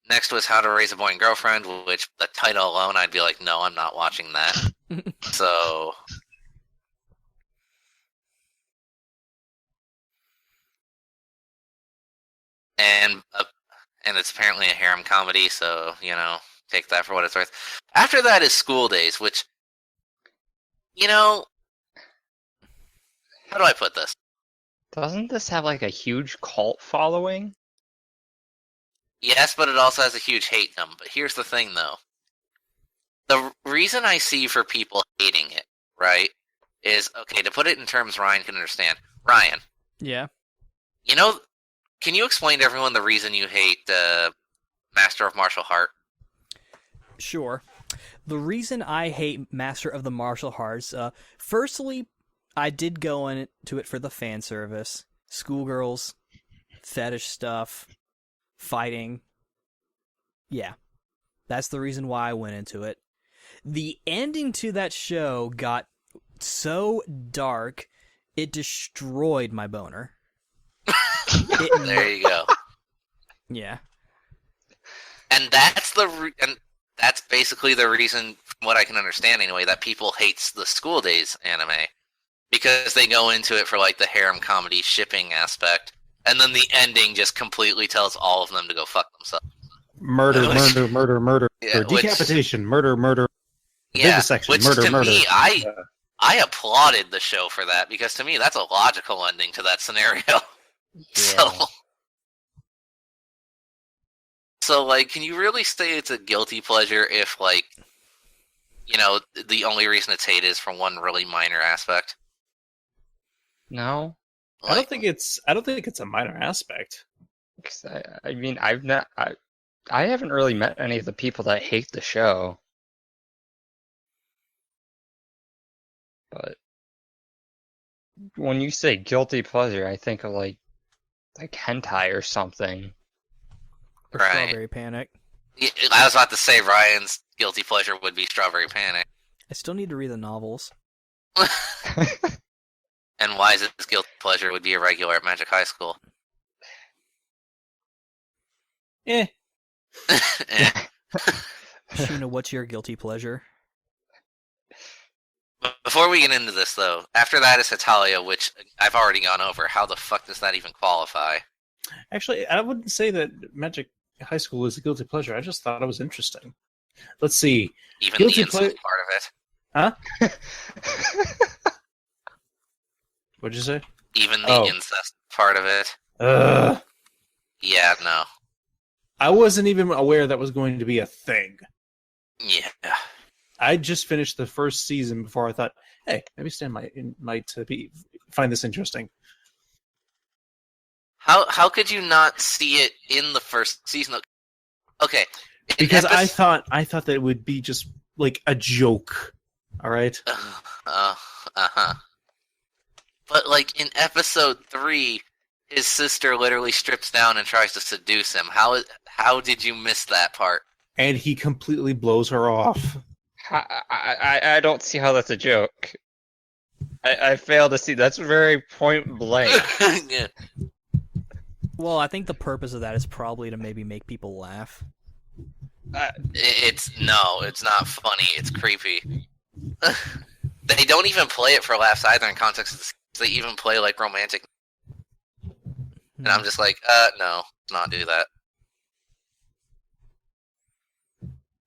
Next was How to Raise a Boy and Girlfriend, which the title alone, I'd be like, no, I'm not watching that. So, and uh, and it's apparently a harem comedy, so take that for what it's worth. After that is School Days, which you know, how do I put this? Doesn't this have like a huge cult following? Yes, but it also has a huge hate them. But here's the thing, though. The reason I see for people hating it, right, is, okay, to put it in terms Ryan can understand. Ryan, Yeah. you know, can you explain to everyone the reason you hate Master of Martial Art? Sure. The reason I hate Master of the Martial Arts, firstly, I did go into it for the fan service, schoolgirls, fetish stuff, fighting. Yeah, that's the reason why I went into it. The ending to that show got so dark, it destroyed my boner. There you go. Yeah. And that's basically the reason, from what I can understand anyway, that people hates the School Days anime, because they go into it for like the harem comedy shipping aspect, and then the ending just completely tells all of them to go fuck themselves. Murder, Which- murder, murder, murder, Yeah, decapitation, murder, murder, Yeah, vivisection, which murder, to murder. me, I applauded the show for that, because to me that's a logical ending to that scenario. So like, can you really say it's a guilty pleasure if like, the only reason it's hate is from one really minor aspect? No, I don't think it's a minor aspect. 'cause I mean, I haven't really met any of the people that hate the show. But when you say guilty pleasure, I think of like hentai or something. Or Right. Strawberry Panic. Yeah, I was about to say Ryan's guilty pleasure would be Strawberry Panic. I still need to read the novels. And Wise's guilty pleasure would be a regular at Magic High School. Eh. Eh. Sheena, what's your guilty pleasure? But before we get into this, though, after that is Hetalia, which I've already gone over. How the fuck does that even qualify? Actually, I wouldn't say that Magic High School is a guilty pleasure. I just thought it was interesting. Let's see. Even Guilty the incest part of it. Huh? What'd you say? Even the Oh. incest part of it. Yeah, no. I wasn't even aware that was going to be a thing. Yeah. I just finished the first season before I thought, hey, maybe Stan might find this interesting. How could you not see it in the first season? Okay. Because I thought that it would be just like a joke. All right. Uh-huh. But like in episode 3, his sister literally strips down and tries to seduce him. How did you miss that part? And he completely blows her off. I don't see how that's a joke. I fail to see. That's very point blank. Yeah. Well, I think the purpose of that is probably to maybe make people laugh. It's not funny. It's creepy. They don't even play it for laughs either in context of the series. They even play like romantic. And I'm just like, no, let's not do that.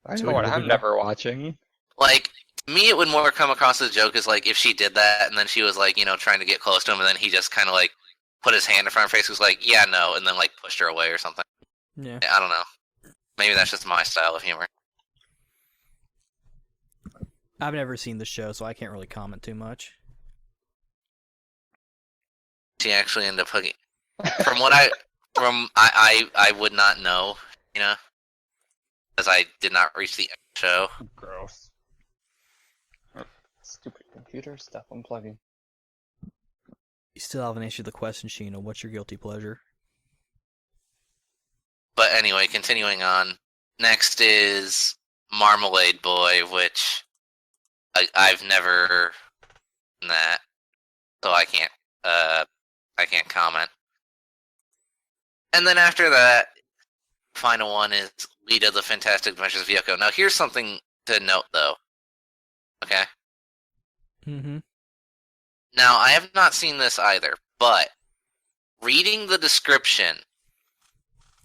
I know what I'm never watching. Like, to me, it would more come across as a joke as like if she did that and then she was like, trying to get close to him and then he just kind of like put his hand in front of her face, was like, yeah, no, and then like pushed her away or something. Yeah. I don't know. Maybe that's just my style of humor. I've never seen the show, so I can't really comment too much. She actually ended up hooking. From what I would not know, because I did not reach the show. Gross. Stupid computer stuff unplugging. You still haven't answered the question, Sheena. What's your guilty pleasure? But anyway, continuing on. Next is Marmalade Boy, which I've never done that, so I can't comment. And then after that, final one is Lita: The Fantastic Adventures of Yoko. Now, here's something to note, though. Okay. Mm-hmm. Now, I have not seen this either, but reading the description,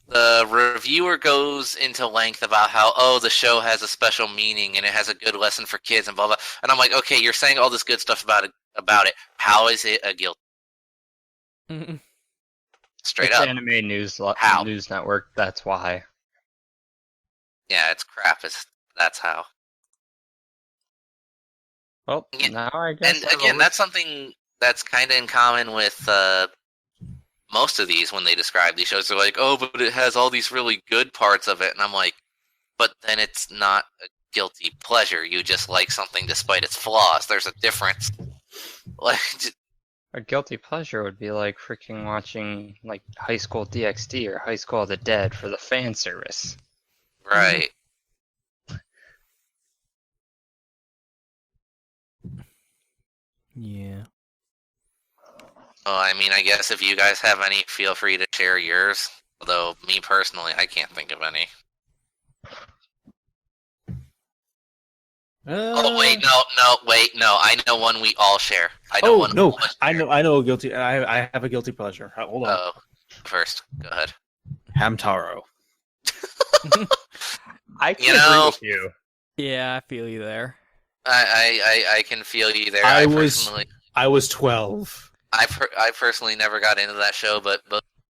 the reviewer goes into length about how, oh, the show has a special meaning and it has a good lesson for kids and blah blah. And I'm like, okay, you're saying all this good stuff about it. How is it a guilt? Mm-hmm. Straight It's up. Anime News How? News Network. That's why. Yeah, it's crap. That's how. Well, Yeah, now I guess. And I have a again, that's list. something that's kind of in common with most of these when they describe these shows. They're like, oh, but it has all these really good parts of it. And I'm like, but then it's not a guilty pleasure. You just like something despite its flaws. There's a difference. Like, A guilty pleasure would be like freaking watching like High School DxD or High School of the Dead for the fan service. right. Yeah. Well, I mean, I guess if you guys have any, feel free to share yours. Although, me personally, I can't think of any. Oh, wait, no. I know one we all share. I know Oh one. no, all of us I share. know a guilty. I have a guilty pleasure. Hold on, Oh, first, go ahead. Hamtaro. I can You agree know- with you. Yeah, I feel you there. I can feel you there. I was 12. I personally never got into that show, but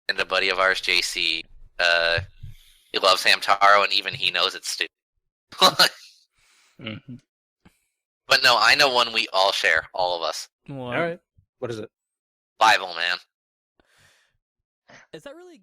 and a buddy of ours, JC, he loves Hamtaro, and even he knows it's stupid. Mhm. But no, I know one we all share, all of us. What? All right, what is it? Bible Man. Is that really